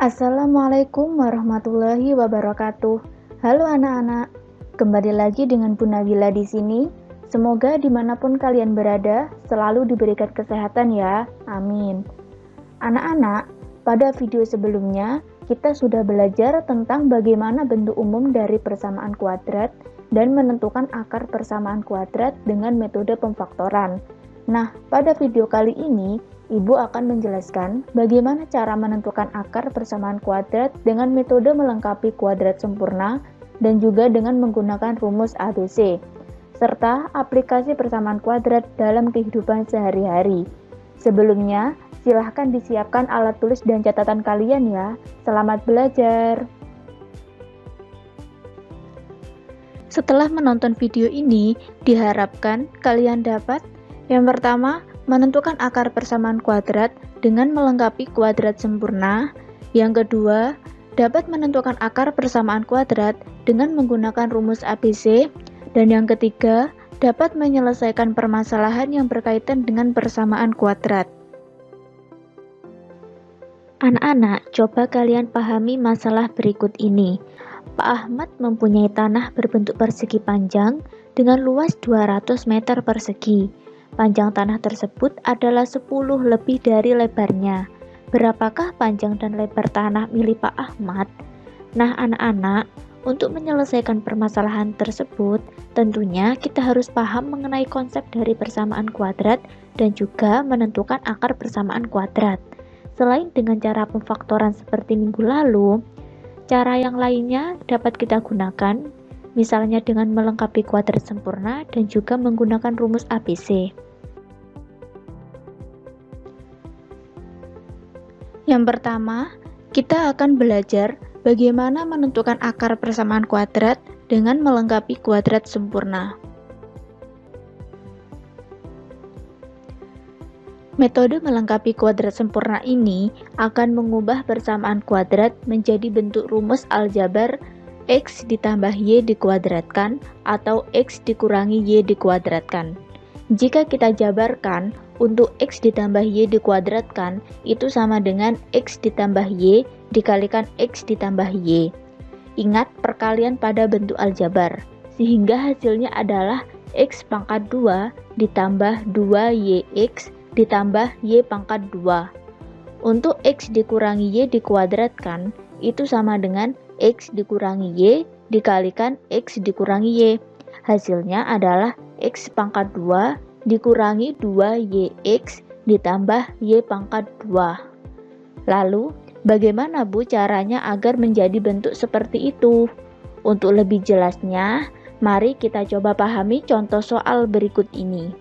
Assalamualaikum warahmatullahi wabarakatuh. Halo anak-anak, kembali lagi dengan Bu Nabila di sini. Semoga dimanapun kalian berada, selalu diberikan kesehatan ya, amin. Anak-anak, pada video sebelumnya, kita sudah belajar tentang bagaimana bentuk umum dari persamaan kuadrat dan menentukan akar persamaan kuadrat dengan metode pemfaktoran. Nah, pada video kali ini, Ibu akan menjelaskan bagaimana cara menentukan akar persamaan kuadrat dengan metode melengkapi kuadrat sempurna dan juga dengan menggunakan rumus ABC, serta aplikasi persamaan kuadrat dalam kehidupan sehari-hari. Sebelumnya, silahkan disiapkan alat tulis dan catatan kalian ya. Selamat belajar! Setelah menonton video ini, diharapkan kalian dapat yang pertama, menentukan akar persamaan kuadrat dengan melengkapi kuadrat sempurna. Yang kedua, dapat menentukan akar persamaan kuadrat dengan menggunakan rumus ABC. Dan yang ketiga, dapat menyelesaikan permasalahan yang berkaitan dengan persamaan kuadrat. Anak-anak, coba kalian pahami masalah berikut ini. Pak Ahmad mempunyai tanah berbentuk persegi panjang dengan luas 200 meter persegi. Panjang tanah tersebut adalah 10 lebih dari lebarnya. Berapakah panjang dan lebar tanah milik Pak Ahmad? Nah, anak-anak, untuk menyelesaikan permasalahan tersebut, tentunya kita harus paham mengenai konsep dari persamaan kuadrat dan juga menentukan akar persamaan kuadrat. Selain dengan cara pemfaktoran seperti minggu lalu, cara yang lainnya dapat kita gunakan, misalnya dengan melengkapi kuadrat sempurna dan juga menggunakan rumus ABC. Yang pertama, kita akan belajar bagaimana menentukan akar persamaan kuadrat dengan melengkapi kuadrat sempurna. Metode melengkapi kuadrat sempurna ini akan mengubah persamaan kuadrat menjadi bentuk rumus aljabar X ditambah Y dikuadratkan atau X dikurangi Y dikuadratkan. Jika kita jabarkan, untuk X ditambah Y dikuadratkan itu sama dengan X ditambah Y dikalikan X ditambah Y. Ingat perkalian pada bentuk aljabar, sehingga hasilnya adalah X pangkat 2 ditambah 2YX ditambah Y pangkat 2. Untuk X dikurangi Y dikuadratkan itu sama dengan X dikurangi Y dikalikan X dikurangi Y. Hasilnya adalah X pangkat 2 dikurangi 2YX ditambah Y pangkat 2. Lalu, bagaimana Bu caranya agar menjadi bentuk seperti itu? Untuk lebih jelasnya, mari kita coba pahami contoh soal berikut ini.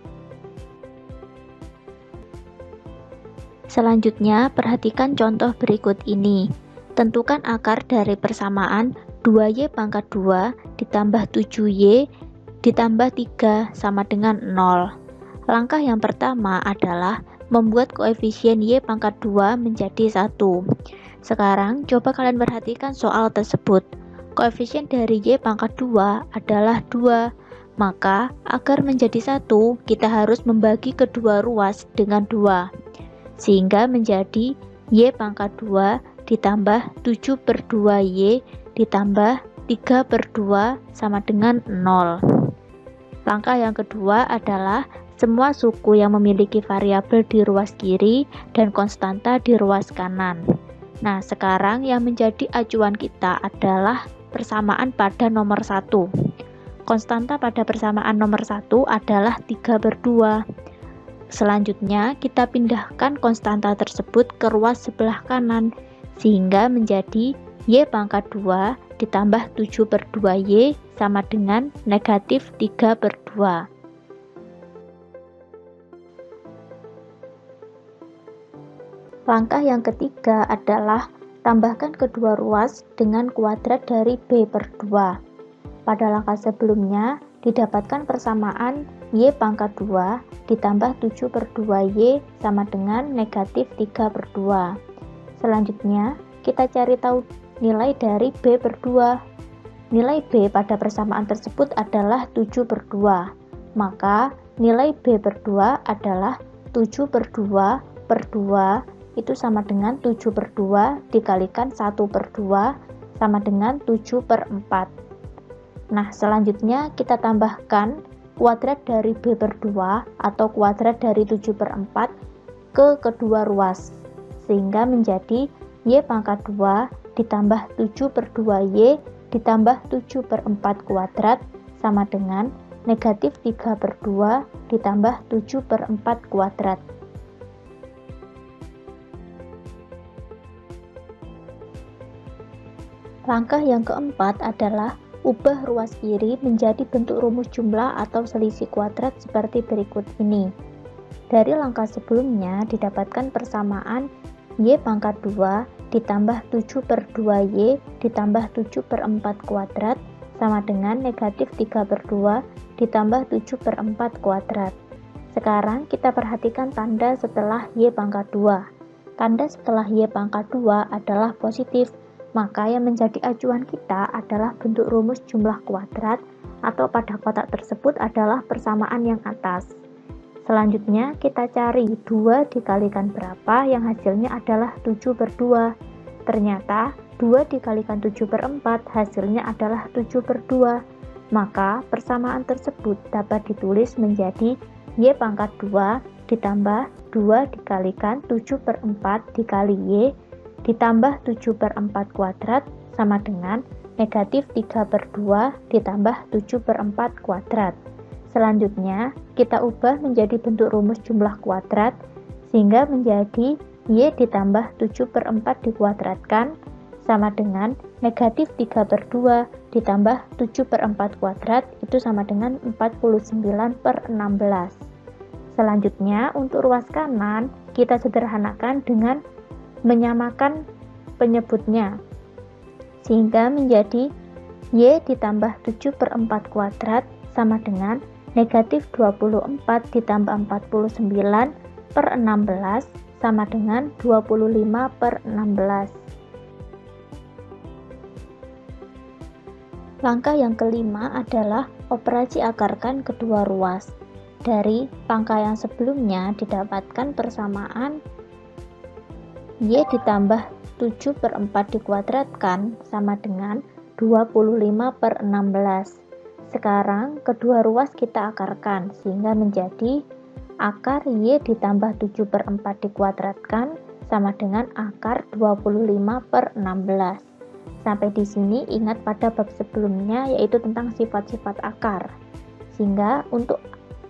Selanjutnya, perhatikan contoh berikut ini. Tentukan akar dari persamaan 2Y pangkat 2 ditambah 7Y ditambah 3 sama dengan 0. Langkah yang pertama adalah membuat koefisien Y pangkat 2 menjadi 1. Sekarang coba kalian perhatikan soal tersebut. Koefisien dari Y pangkat 2 adalah 2. Maka agar menjadi 1, kita harus membagi kedua ruas dengan 2. Sehingga menjadi Y pangkat 2 ditambah 7 per 2Y ditambah 3 per 2 sama dengan 0. Langkah yang kedua adalah semua suku yang memiliki variabel di ruas kiri dan konstanta di ruas kanan. Nah, sekarang yang menjadi acuan kita adalah persamaan pada nomor 1. Konstanta pada persamaan nomor 1 adalah 3 per 2. Selanjutnya, kita pindahkan konstanta tersebut ke ruas sebelah kanan, sehingga menjadi Y pangkat 2 ditambah 7 per 2Y sama dengan negatif 3 per 2. Langkah yang ketiga adalah tambahkan kedua ruas dengan kuadrat dari B per 2. Pada langkah sebelumnya, didapatkan persamaan Y pangkat 2 ditambah 7 per 2Y sama dengan negatif 3 per 2. Selanjutnya, kita cari tahu nilai dari B per 2. Nilai B pada persamaan tersebut adalah 7 per 2. Maka, nilai B per 2 adalah 7 per 2 per 2 itu sama dengan 7/2 dikalikan 1/2 sama dengan 7/4. Nah, selanjutnya kita tambahkan kuadrat dari B/2 atau kuadrat dari 7/4 ke kedua ruas, sehingga menjadi Y pangkat 2 ditambah 7/2Y ditambah 7/4 kuadrat sama dengan negatif 3/2 ditambah 7/4 kuadrat. Langkah yang keempat adalah ubah ruas kiri menjadi bentuk rumus jumlah atau selisih kuadrat seperti berikut ini. Dari langkah sebelumnya didapatkan persamaan Y pangkat 2 ditambah 7/2Y ditambah 7/4 kuadrat sama dengan negatif 3/2 ditambah 7/4 kuadrat. Sekarang kita perhatikan tanda setelah Y pangkat 2. Tanda setelah Y pangkat 2 adalah positif, maka yang menjadi acuan kita adalah bentuk rumus jumlah kuadrat atau pada kotak tersebut adalah persamaan yang atas. Selanjutnya kita cari 2 dikalikan berapa yang hasilnya adalah 7/2. Ternyata 2 dikalikan 7/4 hasilnya adalah 7/2. Maka persamaan tersebut dapat ditulis menjadi Y pangkat 2 ditambah 2 dikalikan 7/4 dikali Y ditambah 7/4 kuadrat sama dengan negatif 3/2 ditambah 7/4 kuadrat. Selanjutnya, kita ubah menjadi bentuk rumus jumlah kuadrat, sehingga menjadi Y ditambah 7/4 dikuadratkan sama dengan negatif 3/2 ditambah 7/4 kuadrat, itu sama dengan 49/16. Selanjutnya, untuk ruas kanan, kita sederhanakan dengan menyamakan penyebutnya, sehingga menjadi Y ditambah 7/4 kuadrat sama dengan negatif 24 ditambah 49/16 sama dengan 25/16. Langkah yang kelima adalah operasi akarkan kedua ruas. Dari langkah yang sebelumnya didapatkan persamaan Y ditambah 7/4 dikuadratkan sama dengan 25/16. Sekarang kedua ruas kita akarkan sehingga menjadi akar Y ditambah 7/4 dikuadratkan sama dengan akar 25/16. Sampai di sini ingat pada bab sebelumnya yaitu tentang sifat-sifat akar. Sehingga untuk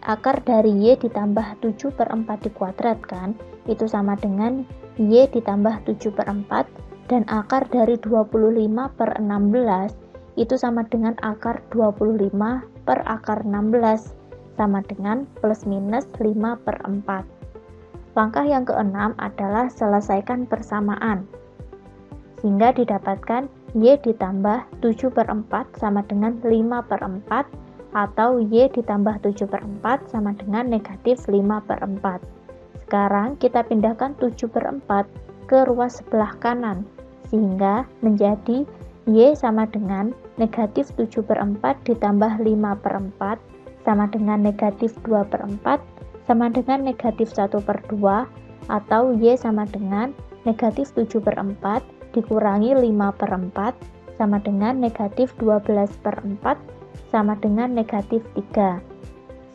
akar dari Y ditambah 7/4 dikuadratkan itu sama dengan Y ditambah 7/4 dan akar dari 25/16 itu sama dengan akar 25 per akar 16 sama dengan plus minus 5/4. Langkah yang keenam adalah selesaikan persamaan, sehingga didapatkan Y ditambah 7/4 sama dengan 5/4 atau Y ditambah 7/4 sama dengan negatif 5/4. Sekarang kita pindahkan 7/4 ke ruas sebelah kanan, sehingga menjadi Y sama dengan negatif 7/4 ditambah 5/4 sama dengan negatif 2/4 sama dengan negatif 1/2 atau Y sama dengan negatif 7/4 dikurangi 5/4 sama dengan negatif 12/4 sama dengan negatif 3.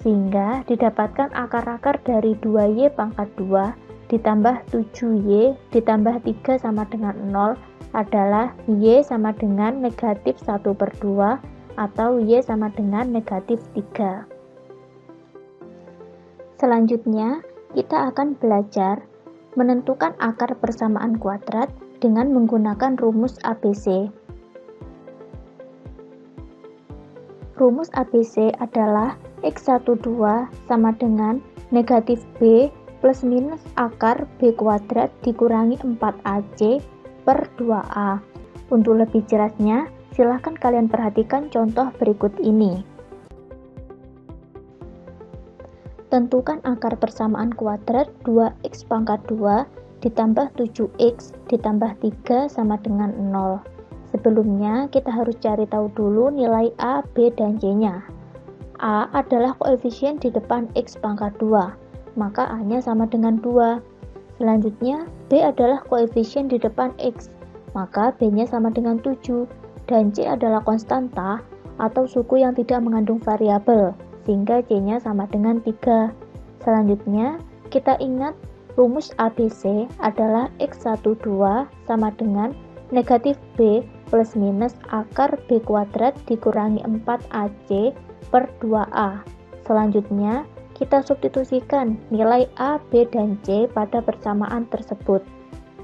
Sehingga didapatkan akar-akar dari 2Y pangkat 2 ditambah 7Y ditambah 3 sama dengan 0 adalah Y sama dengan negatif 1/2 atau Y sama dengan negatif 3. Selanjutnya, kita akan belajar menentukan akar persamaan kuadrat dengan menggunakan rumus ABC. Rumus ABC adalah X12 sama dengan negatif B plus minus akar B kuadrat dikurangi 4AC per 2A. Untuk lebih jelasnya, silahkan kalian perhatikan contoh berikut ini. Tentukan akar persamaan kuadrat 2X pangkat 2 ditambah 7X ditambah 3 sama dengan 0. Sebelumnya, kita harus cari tahu dulu nilai A, B, dan C-nya. A adalah koefisien di depan X pangkat 2, maka A-nya sama dengan 2. Selanjutnya, B adalah koefisien di depan X, maka B-nya sama dengan 7, dan C adalah konstanta atau suku yang tidak mengandung variabel, sehingga C-nya sama dengan 3. Selanjutnya, kita ingat rumus ABC adalah X12 sama dengan negatif B plus minus akar B kuadrat dikurangi 4AC per 2A. Selanjutnya, kita substitusikan nilai A, B, dan C pada persamaan tersebut,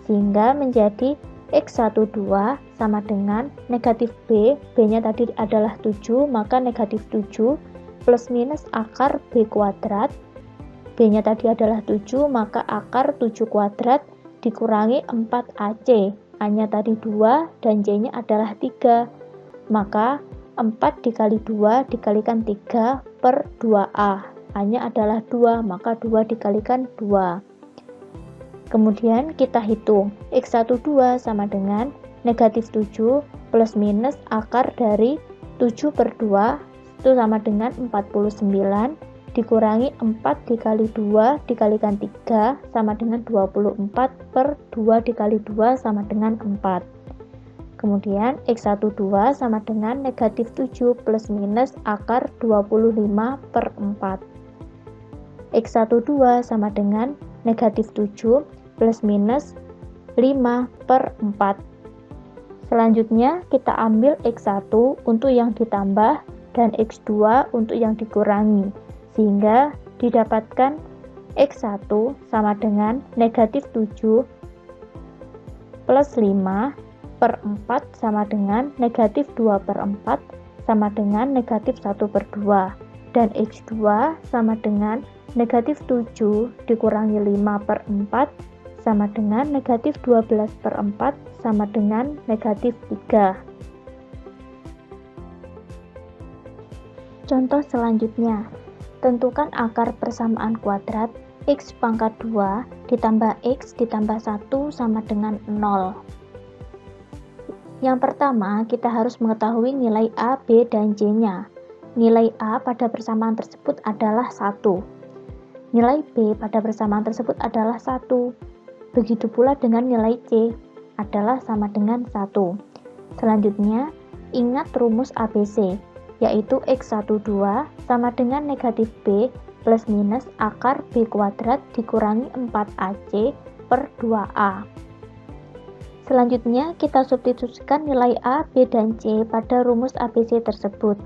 sehingga menjadi X12 sama dengan negatif B, B-nya tadi adalah 7, maka negatif 7 plus minus akar B kuadrat, B-nya tadi adalah 7, maka akar 7 kuadrat dikurangi 4AC, A-nya tadi 2, dan C-nya adalah 3, maka 4 dikali 2 dikalikan 3 per 2A, A-nya adalah 2, maka 2 dikalikan 2. Kemudian kita hitung, X12 sama dengan negatif 7 plus minus akar dari 7 per 2, itu sama dengan 49, dikurangi 4 dikali 2 dikalikan 3, sama dengan 24 per 2 dikali 2 sama dengan 4. Kemudian X12 sama dengan negatif 7 plus minus akar 25 per 4. X12 sama dengan negatif 7 plus minus 5 per 4. Selanjutnya kita ambil X1 untuk yang ditambah dan X2 untuk yang dikurangi, sehingga didapatkan X1 sama dengan negatif 7 plus 5 per 4 sama dengan negatif 2 per 4 sama dengan negatif 1 per 2, dan X2 sama dengan negatif 7 dikurangi 5 per 4 sama dengan negatif 12 per 4 sama dengan negatif 3. Contoh selanjutnya, tentukan akar persamaan kuadrat X pangkat 2 ditambah X ditambah 1 sama dengan 0. Yang pertama, kita harus mengetahui nilai A, B, dan C-nya. Nilai A pada persamaan tersebut adalah 1. Nilai B pada persamaan tersebut adalah 1. Begitu pula dengan nilai C adalah sama dengan 1. Selanjutnya, ingat rumus ABC, yaitu X12 sama dengan negatif B plus minus akar B kuadrat dikurangi 4AC per 2A. Selanjutnya, kita substitusikan nilai A, B, dan C pada rumus ABC tersebut,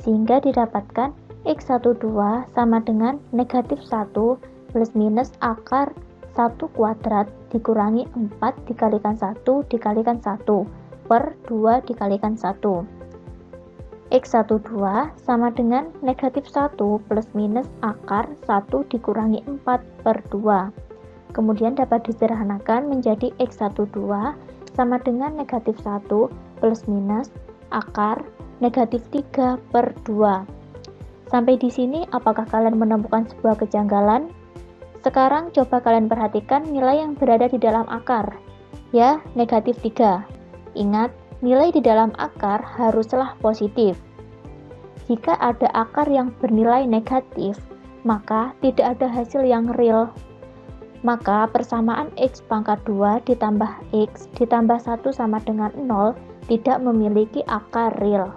sehingga didapatkan X12 sama dengan negatif 1 plus minus akar 1 kuadrat dikurangi 4 dikalikan 1 dikalikan 1 per 2 dikalikan 1. X12 sama dengan negatif 1 plus minus akar 1 dikurangi 4 per 2. Kemudian dapat disederhanakan menjadi X12 sama dengan negatif 1 plus minus akar negatif 3 per 2. Sampai di sini, apakah kalian menemukan sebuah kejanggalan? Sekarang coba kalian perhatikan nilai yang berada di dalam akar. Ya, negatif 3. Ingat, nilai di dalam akar haruslah positif. Jika ada akar yang bernilai negatif, maka tidak ada hasil yang real. Maka persamaan X pangkat 2 ditambah X ditambah 1 sama dengan 0 tidak memiliki akar real.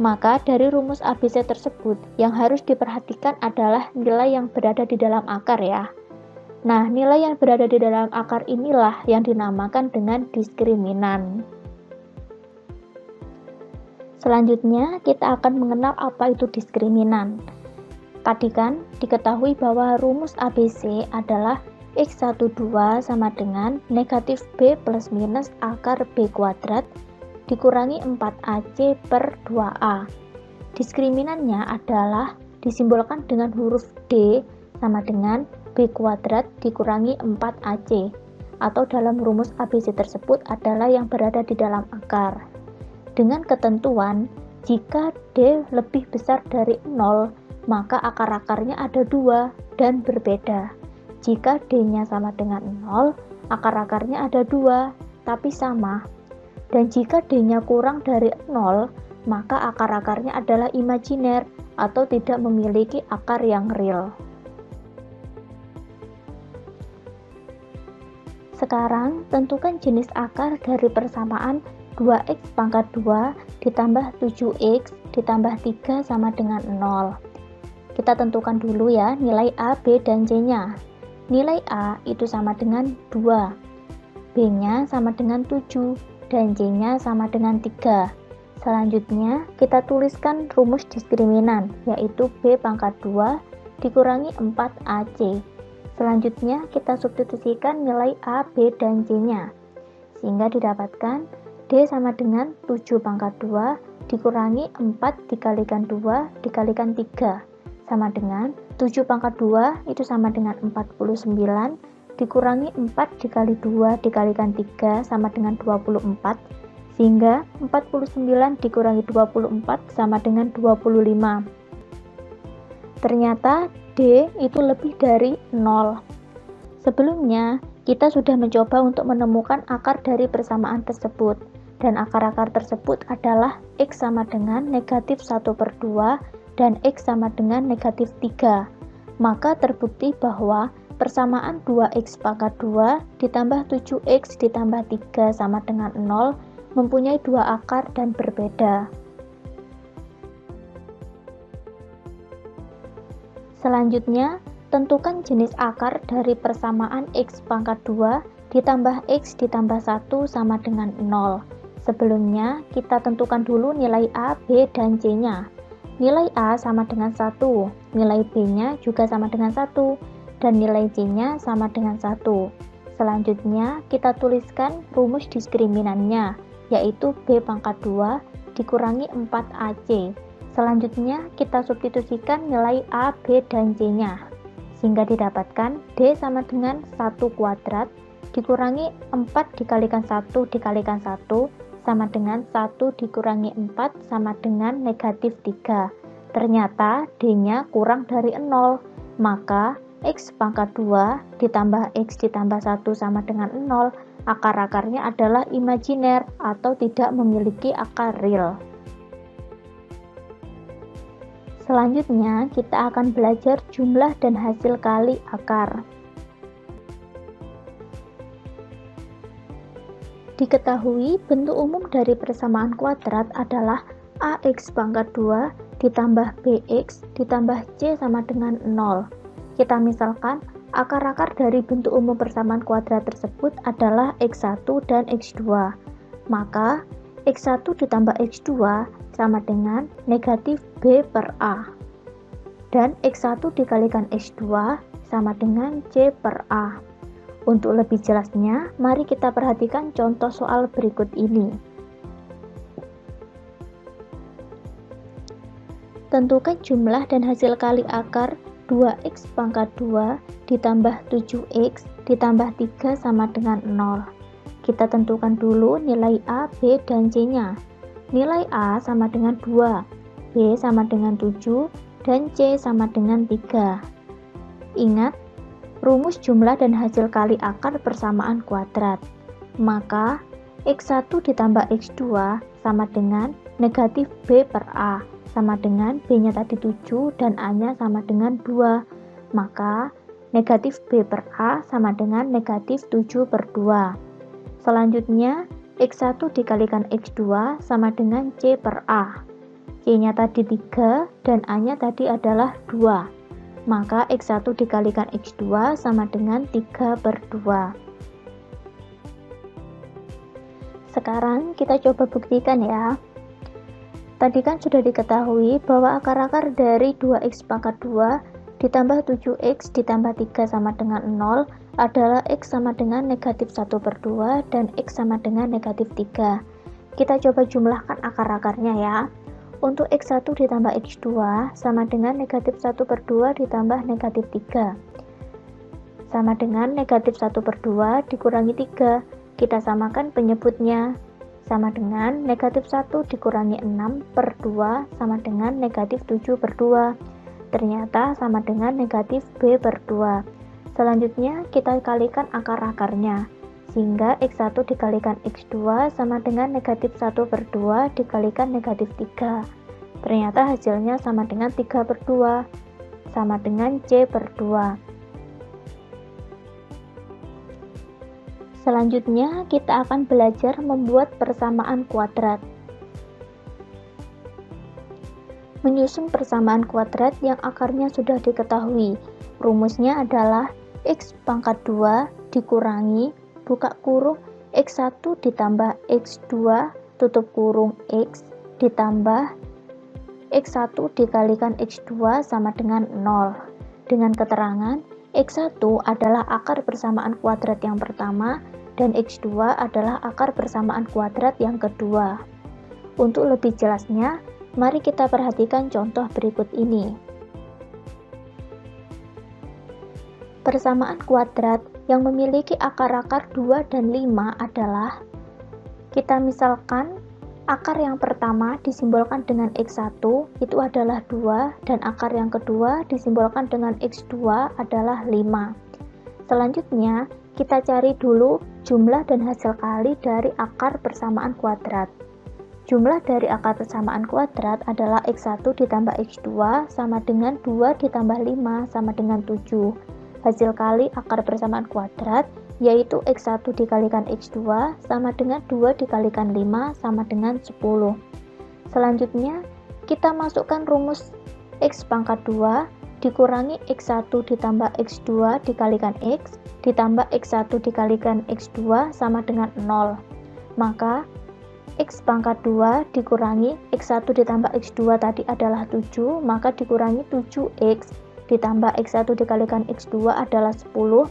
Maka dari rumus ABC tersebut, yang harus diperhatikan adalah nilai yang berada di dalam akar ya. Nah, nilai yang berada di dalam akar inilah yang dinamakan dengan diskriminan. Selanjutnya, kita akan mengenal apa itu diskriminan. Tadi kan diketahui bahwa rumus ABC adalah X12 sama dengan negatif B plus minus akar B kuadrat dikurangi 4AC per 2A. Diskriminannya adalah disimbolkan dengan huruf D sama dengan B kuadrat dikurangi 4AC, atau dalam rumus ABC tersebut adalah yang berada di dalam akar. Dengan ketentuan, jika D lebih besar dari 0, maka akar-akarnya ada 2 dan berbeda. Jika D-nya sama dengan 0, akar-akarnya ada 2 tapi sama. Dan jika D-nya kurang dari 0, maka akar-akarnya adalah imajiner atau tidak memiliki akar yang real. Sekarang tentukan jenis akar dari persamaan 2x pangkat 2 ditambah 7x ditambah 3 sama dengan 0. Kita tentukan dulu ya nilai A, B, dan C-nya. Nilai A itu sama dengan 2, B-nya sama dengan 7, dan C-nya sama dengan 3. Selanjutnya, kita tuliskan rumus diskriminan, yaitu B pangkat 2 dikurangi 4AC. Selanjutnya, kita substitusikan nilai A, B, dan C-nya, sehingga didapatkan D sama dengan 7 pangkat 2 dikurangi 4 dikalikan 2 dikalikan 3, sama dengan 7 pangkat 2 itu sama dengan 49, dikurangi 4 dikali 2 dikalikan 3 sama dengan 24, sehingga 49 dikurangi 24 sama dengan 25. Ternyata D itu lebih dari 0. Sebelumnya, kita sudah mencoba untuk menemukan akar dari persamaan tersebut, dan akar-akar tersebut adalah X sama dengan negatif 1/2 dan X sama dengan negatif 3. Maka terbukti bahwa persamaan 2x pangkat 2 ditambah 7x ditambah 3 sama dengan 0 mempunyai dua akar dan berbeda. Selanjutnya, tentukan jenis akar dari persamaan x pangkat 2 ditambah x ditambah 1 sama dengan 0. Sebelumnya, kita tentukan dulu nilai A, B, dan C-nya. Nilai A sama dengan 1, nilai B-nya juga sama dengan 1, dan nilai C-nya sama dengan 1. Selanjutnya, kita tuliskan rumus diskriminannya, yaitu B pangkat 2 dikurangi 4AC. Selanjutnya, kita substitusikan nilai A, B, dan C-nya, sehingga didapatkan D sama dengan 1 kuadrat dikurangi 4 dikalikan 1 dikalikan 1 sama dengan 1 dikurangi 4 sama dengan negatif 3. Ternyata D-nya kurang dari 0, maka X pangkat 2 ditambah X ditambah 1 sama dengan 0, akar-akarnya adalah imajiner atau tidak memiliki akar real. Selanjutnya, kita akan belajar jumlah dan hasil kali akar. Diketahui bentuk umum dari persamaan kuadrat adalah AX pangkat 2 ditambah BX ditambah C sama dengan 0. Kita misalkan akar-akar dari bentuk umum persamaan kuadrat tersebut adalah X1 dan X2. Maka X1 ditambah X2 sama dengan negatif B per A. Dan X1 dikalikan X2 sama dengan C per A. Untuk lebih jelasnya, mari kita perhatikan contoh soal berikut ini. Tentukan jumlah dan hasil kali akar 2x pangkat 2 ditambah 7x ditambah 3 sama dengan 0. Kita tentukan dulu nilai A, B, dan C-nya. Nilai A sama dengan 2, B sama dengan 7, dan C sama dengan 3. Ingat, rumus jumlah dan hasil kali akar persamaan kuadrat. Maka, X1 ditambah X2 sama dengan negatif B per A, sama dengan B-nya tadi 7 dan A-nya sama dengan 2. Maka, negatif B per A sama dengan negatif 7 per 2. Selanjutnya, X1 dikalikan X2 sama dengan C per A. C-nya tadi 3 dan A-nya tadi adalah 2. Maka X1 dikalikan X2 sama dengan 3 per 2. Sekarang kita coba buktikan ya. Tadi kan sudah diketahui bahwa akar-akar dari 2x pangkat 2 ditambah 7x ditambah 3 sama dengan 0 adalah x sama dengan negatif 1 per 2 dan x sama dengan negatif 3. Kita coba jumlahkan akar-akarnya ya. Untuk x1 ditambah x2 sama dengan negatif 1 per 2 ditambah negatif 3. Sama dengan negatif 1 per 2 dikurangi 3. Kita samakan penyebutnya. Sama dengan negatif 1 dikurangi 6 per 2 sama dengan negatif 7 per 2. Ternyata sama dengan negatif B per 2. Selanjutnya kita kalikan akar-akarnya, sehingga X1 dikalikan X2 sama dengan negatif 1 per 2 dikalikan negatif 3. Ternyata hasilnya sama dengan 3 per 2, sama dengan C per 2. Selanjutnya, kita akan belajar membuat persamaan kuadrat. Menyusun persamaan kuadrat yang akarnya sudah diketahui. Rumusnya adalah X pangkat 2 dikurangi, buka kurung, X1 ditambah X2 tutup kurung X ditambah X1 dikalikan X2 sama dengan 0. Dengan keterangan, X1 adalah akar persamaan kuadrat yang pertama dan X2 adalah akar persamaan kuadrat yang kedua. Untuk lebih jelasnya, mari kita perhatikan contoh berikut ini. Persamaan kuadrat yang memiliki akar-akar 2 dan 5 adalah, kita misalkan akar yang pertama disimbolkan dengan X1 itu adalah 2 dan akar yang kedua disimbolkan dengan X2 adalah 5. Selanjutnya, kita cari dulu jumlah dan hasil kali dari akar persamaan kuadrat. Jumlah dari akar persamaan kuadrat adalah X1 ditambah X2 sama dengan 2 ditambah 5 sama dengan 7. Hasil kali akar persamaan kuadrat yaitu X1 dikalikan X2 sama dengan 2 dikalikan 5 sama dengan 10. Selanjutnya, kita masukkan rumus X pangkat 2 dikurangi X1 ditambah X2 dikalikan X ditambah X1 dikalikan X2 sama dengan 0. Maka X pangkat 2 dikurangi X1 ditambah X2 tadi adalah 7, maka dikurangi 7X ditambah X1 dikalikan X2 adalah 10,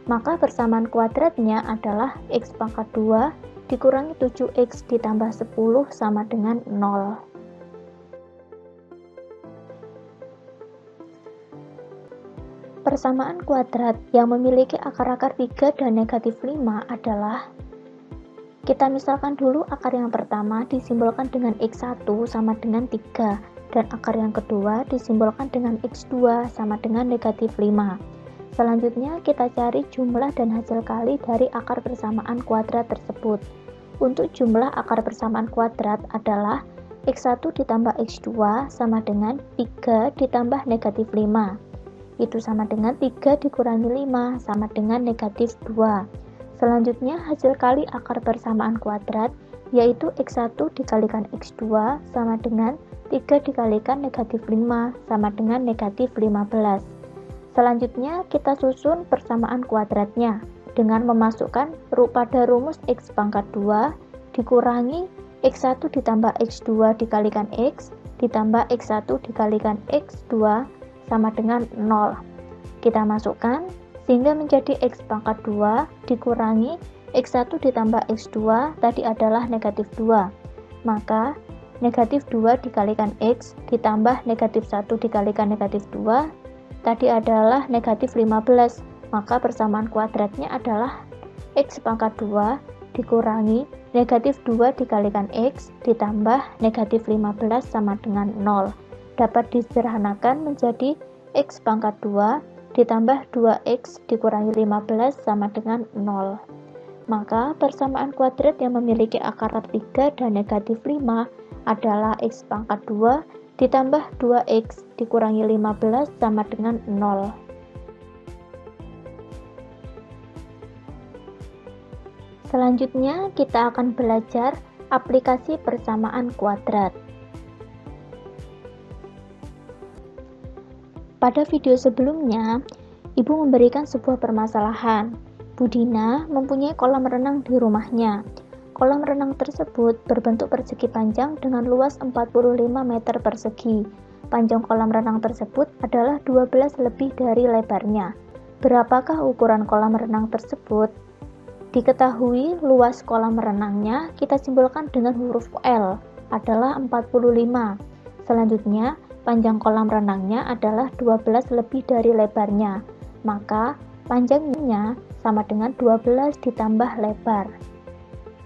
maka persamaan kuadratnya adalah X pangkat 2 dikurangi 7X ditambah 10 sama dengan 0. Persamaan kuadrat yang memiliki akar-akar 3 dan negatif 5 adalah, kita misalkan dulu akar yang pertama disimbolkan dengan X1 sama dengan 3 dan akar yang kedua disimbolkan dengan X2 sama dengan negatif 5. Selanjutnya kita cari jumlah dan hasil kali dari akar persamaan kuadrat tersebut. Untuk jumlah akar persamaan kuadrat adalah X1 ditambah X2 sama dengan 3 ditambah negatif 5. Itu sama dengan 3 dikurangi 5 sama dengan negatif 2. Selanjutnya hasil kali akar persamaan kuadrat yaitu X1 dikalikan X2 sama dengan 3 dikalikan negatif 5 sama dengan negatif 15. Selanjutnya kita susun persamaan kuadratnya dengan memasukkan pada rumus X pangkat 2 dikurangi X1 ditambah X2 dikalikan X ditambah X1 dikalikan X2 sama dengan 0. Kita masukkan sehingga menjadi X pangkat 2 dikurangi X1 ditambah X2 tadi adalah negatif 2. Maka negatif 2 dikalikan X ditambah negatif 1 dikalikan negatif 2 tadi adalah negatif 15. Maka persamaan kuadratnya adalah X pangkat 2 dikurangi negatif 2 dikalikan X ditambah negatif 15 sama dengan 0. Dapat disederhanakan menjadi X pangkat 2 ditambah 2X dikurangi 15 sama dengan 0. Maka persamaan kuadrat yang memiliki akar 3 dan negatif 5 adalah X pangkat 2 ditambah 2X dikurangi 15 sama dengan 0. Selanjutnya kita akan belajar aplikasi persamaan kuadrat. Pada video sebelumnya, Ibu memberikan sebuah permasalahan. Budina mempunyai kolam renang di rumahnya. Kolam renang tersebut berbentuk persegi panjang dengan luas 45 meter persegi. Panjang kolam renang tersebut adalah 12 lebih dari lebarnya. Berapakah ukuran kolam renang tersebut? Diketahui luas kolam renangnya kita simbolkan dengan huruf L adalah 45. Selanjutnya, panjang kolam renangnya adalah 12 lebih dari lebarnya. Maka panjangnya sama dengan 12 ditambah lebar.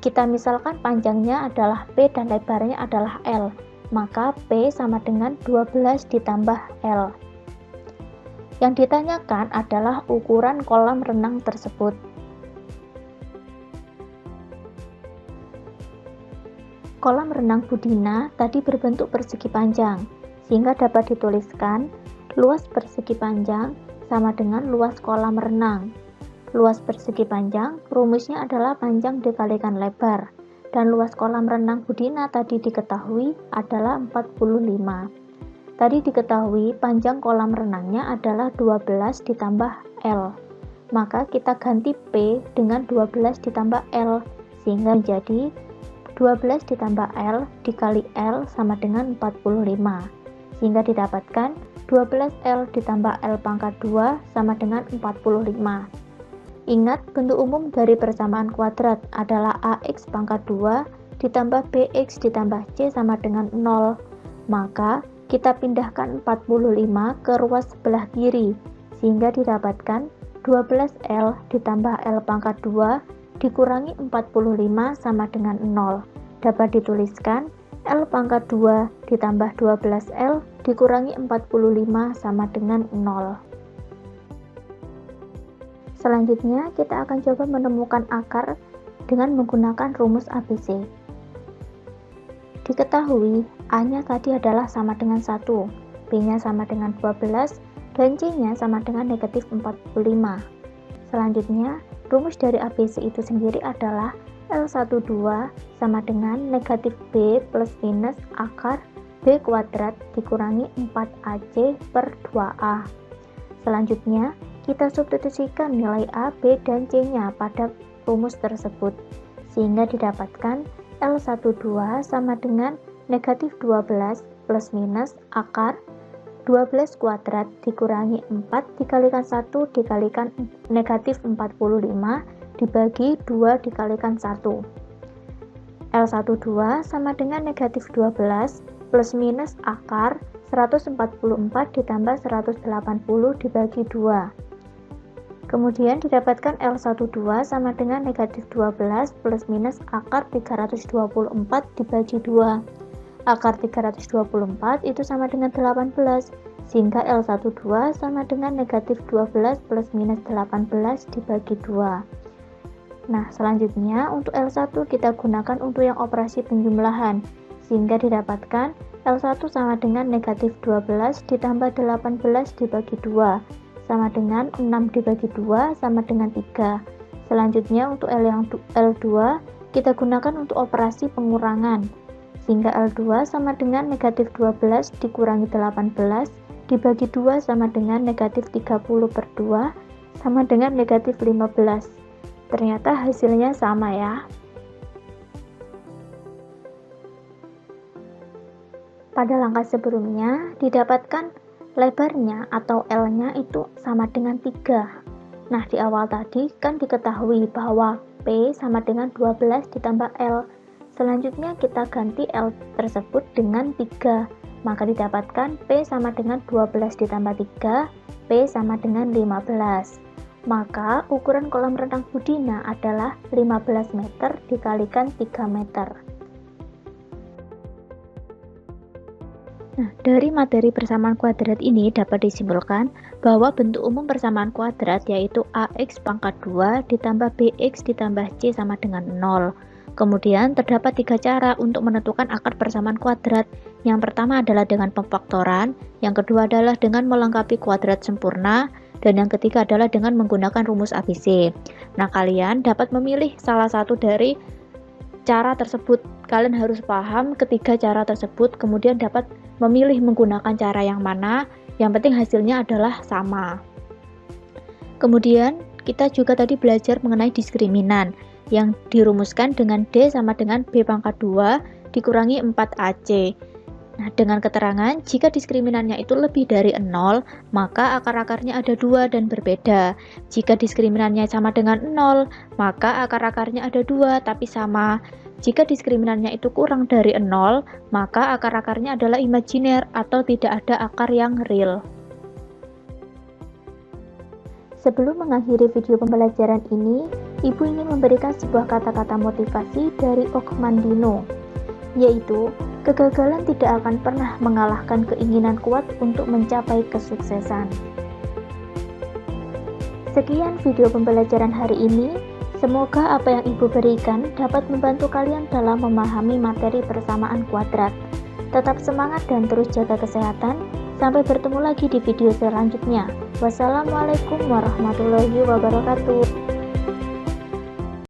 Kita misalkan panjangnya adalah P dan lebarnya adalah L. Maka P sama dengan 12 ditambah L. Yang ditanyakan adalah ukuran kolam renang tersebut. Kolam renang Budina tadi berbentuk persegi panjang, sehingga dapat dituliskan luas persegi panjang sama dengan luas kolam renang. luas persegi panjang, rumusnya adalah panjang dikalikan lebar. Dan luas kolam renang Budina tadi diketahui adalah 45. Tadi diketahui panjang kolam renangnya adalah 12 ditambah L. Maka kita ganti P dengan 12 ditambah L, sehingga menjadi 12 ditambah L dikali L sama dengan 45. Sehingga didapatkan 12L ditambah L pangkat 2 sama dengan 45. Ingat, bentuk umum dari persamaan kuadrat adalah AX pangkat 2 ditambah BX ditambah C sama dengan 0. Maka, kita pindahkan 45 ke ruas sebelah kiri, sehingga didapatkan 12L ditambah L pangkat 2 dikurangi 45 sama dengan 0. Dapat dituliskan L pangkat 2 ditambah 12L dikurangi 45 sama dengan 0. Selanjutnya, kita akan coba menemukan akar dengan menggunakan rumus ABC. Diketahui, A-nya tadi adalah sama dengan 1, B-nya sama dengan 12, dan C-nya sama dengan negatif 45. Selanjutnya, rumus dari ABC itu sendiri adalah L12 sama dengan negatif B plus minus akar B kuadrat dikurangi 4AC per 2A. Selanjutnya, kita substitusikan nilai A, B, dan C-nya pada rumus tersebut, sehingga didapatkan L12 sama dengan negatif 12 plus minus akar 12 kuadrat dikurangi 4 dikalikan 1 dikalikan negatif 45 dibagi 2 dikalikan 1. L12 sama dengan negatif 12 plus minus akar 144 ditambah 180 dibagi 2. Kemudian didapatkan L12 sama dengan negatif 12 plus minus akar 324 dibagi 2. Akar 324 itu sama dengan 18, sehingga L12 sama dengan negatif 12 plus minus 18 dibagi 2. Nah, selanjutnya untuk L1 kita gunakan untuk yang operasi penjumlahan, sehingga didapatkan L1 sama dengan negatif 12 ditambah 18 dibagi 2, sama dengan 6 dibagi 2 sama dengan 3. Selanjutnya untuk L2 kita gunakan untuk operasi pengurangan, sehingga L2 sama dengan negatif 12 dikurangi 18 dibagi 2 sama dengan negatif 30 per 2 sama dengan negatif 15. Ternyata hasilnya sama ya. Pada langkah sebelumnya didapatkan lebarnya atau L-nya itu sama dengan 3. Nah, di awal tadi kan diketahui bahwa P sama dengan 12 ditambah L. Selanjutnya kita ganti L tersebut dengan 3. Maka didapatkan P sama dengan 12 ditambah 3, P sama dengan 15. Maka ukuran kolam renang Budina adalah 15 meter dikalikan 3 meter. Nah, dari materi persamaan kuadrat ini dapat disimpulkan bahwa bentuk umum persamaan kuadrat yaitu AX pangkat 2 ditambah BX ditambah C sama dengan 0. Kemudian terdapat 3 cara untuk menentukan akar persamaan kuadrat. Yang pertama adalah dengan pemfaktoran, yang kedua adalah dengan melengkapi kuadrat sempurna, dan yang ketiga adalah dengan menggunakan rumus ABC. Nah, kalian dapat memilih salah satu dari cara tersebut. Kalian harus paham ketiga cara tersebut, kemudian dapat memilih menggunakan cara yang mana. Yang penting hasilnya adalah sama. Kemudian kita juga tadi belajar mengenai diskriminan yang dirumuskan dengan D sama dengan B pangkat 2 dikurangi 4AC. Nah, dengan keterangan jika diskriminannya itu lebih dari 0, maka akar-akarnya ada 2 dan berbeda. Jika diskriminannya sama dengan 0, maka akar-akarnya ada 2 tapi sama. Jika diskriminannya itu kurang dari 0, maka akar-akarnya adalah imajiner atau tidak ada akar yang real. Sebelum mengakhiri video pembelajaran ini, Ibu ingin memberikan sebuah kata-kata motivasi dari Okmandino, yaitu kegagalan tidak akan pernah mengalahkan keinginan kuat untuk mencapai kesuksesan. Sekian video pembelajaran hari ini. Semoga apa yang Ibu berikan dapat membantu kalian dalam memahami materi persamaan kuadrat. Tetap semangat dan terus jaga kesehatan. Sampai bertemu lagi di video selanjutnya. Wassalamualaikum warahmatullahi wabarakatuh.